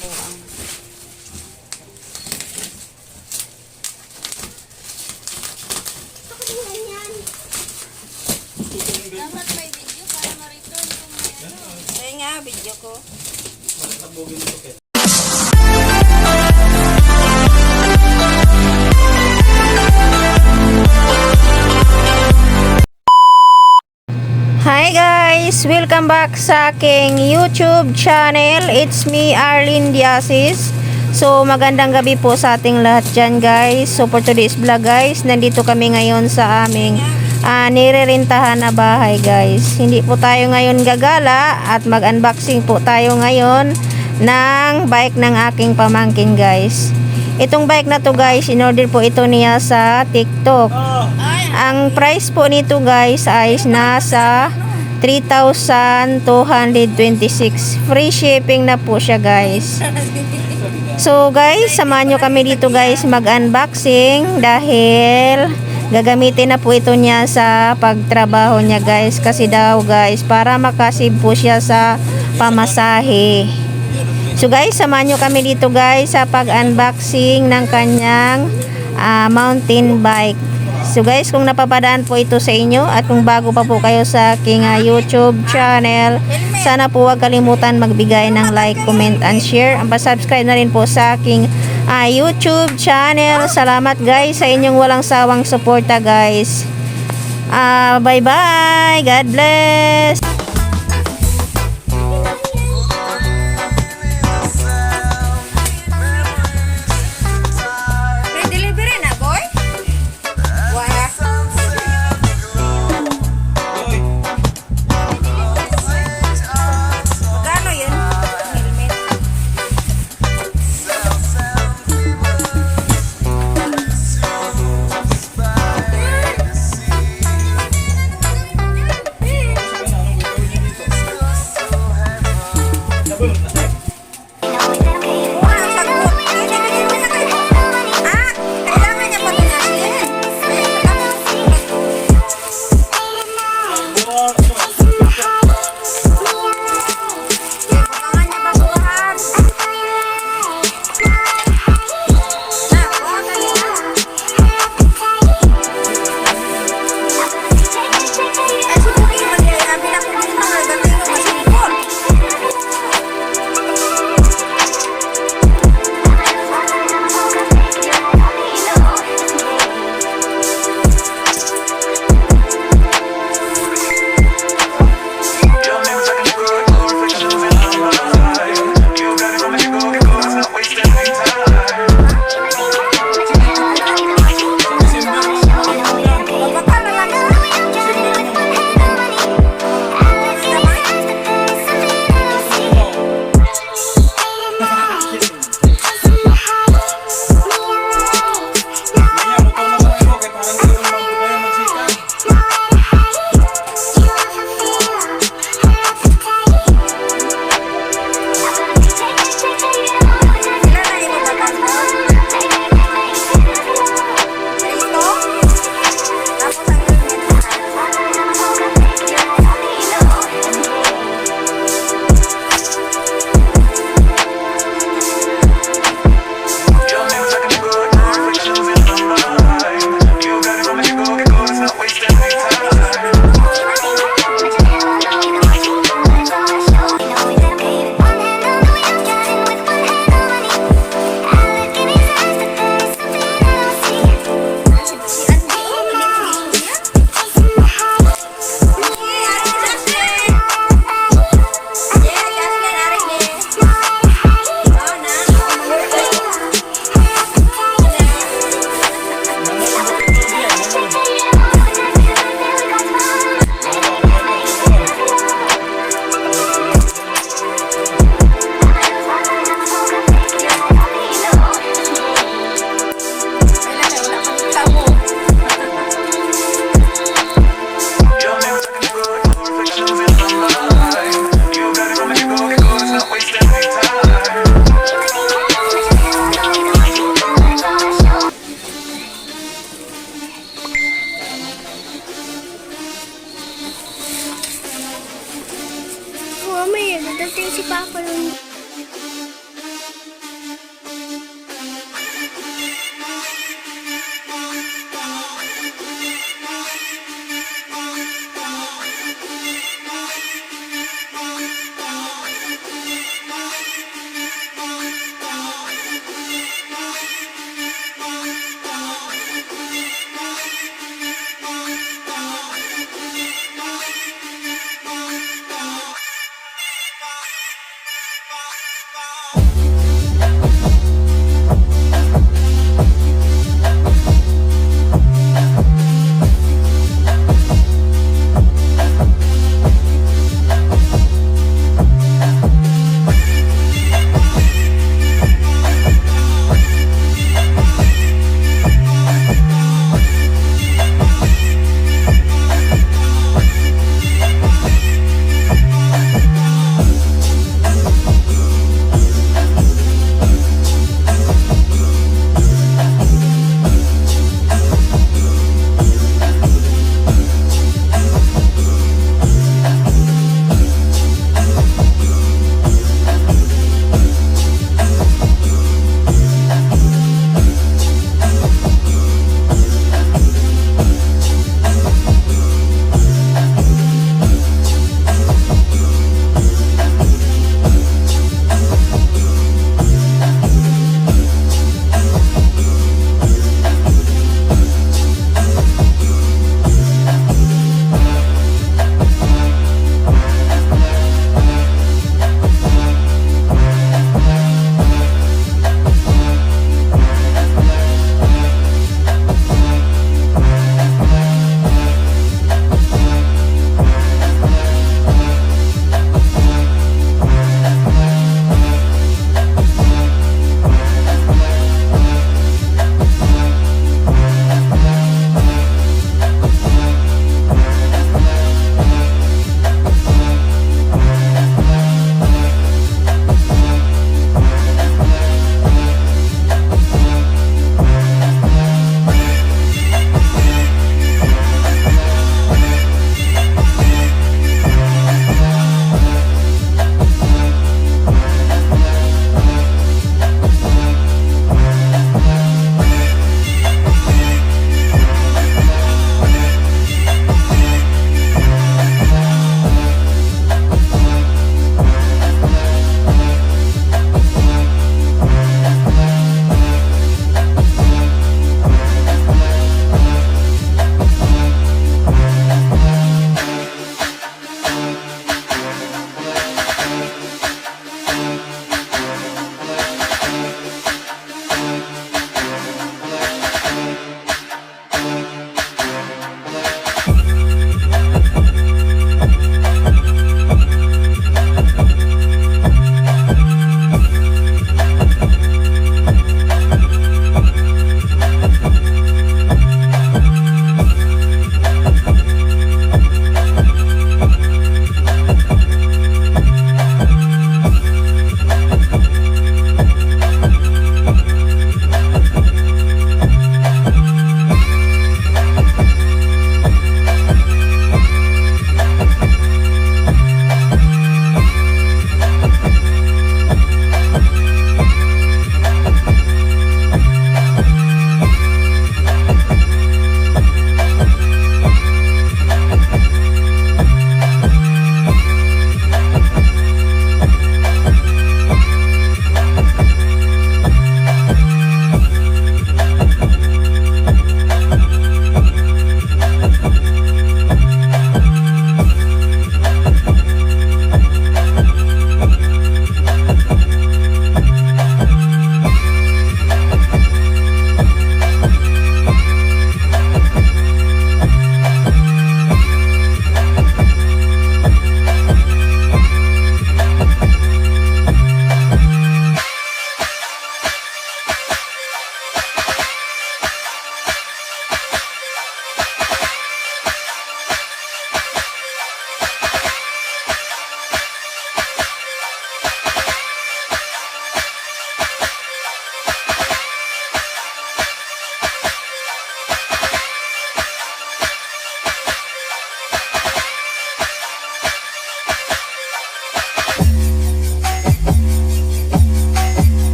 buang. Dapat may video para ma-return kung may ano. Ay nga, video ko. Hi guys! Welcome back sa aking YouTube channel. It's me, Arlyn De Asis. So, magandang gabi po sa ating lahat dyan guys. So, for today's vlog guys, nandito kami ngayon sa aming nirerentahan na bahay guys. Hindi po tayo ngayon gagala at mag-unboxing po tayo ngayon ng bike ng aking pamangkin guys. Itong bike na to guys, in-order po ito niya sa TikTok. Ang price po nito guys ay nasa 3,226. Free shipping na po siya guys. So guys, samahan nyo kami dito guys mag-unboxing dahil gagamitin na po ito niya sa pagtrabaho niya guys. Kasi daw guys, para makasave po siya sa pamasahe. So guys, samahan nyo kami dito guys sa pag-unboxing ng kanyang mountain bike. So guys, kung napapadaan po ito sa inyo at kung bago pa po kayo sa aking YouTube channel, sana po huwag kalimutan magbigay ng like, comment, and share. Ang pa-subscribe na rin po sa aking YouTube channel. Salamat guys sa inyong walang sawang suporta guys. Bye bye. God bless.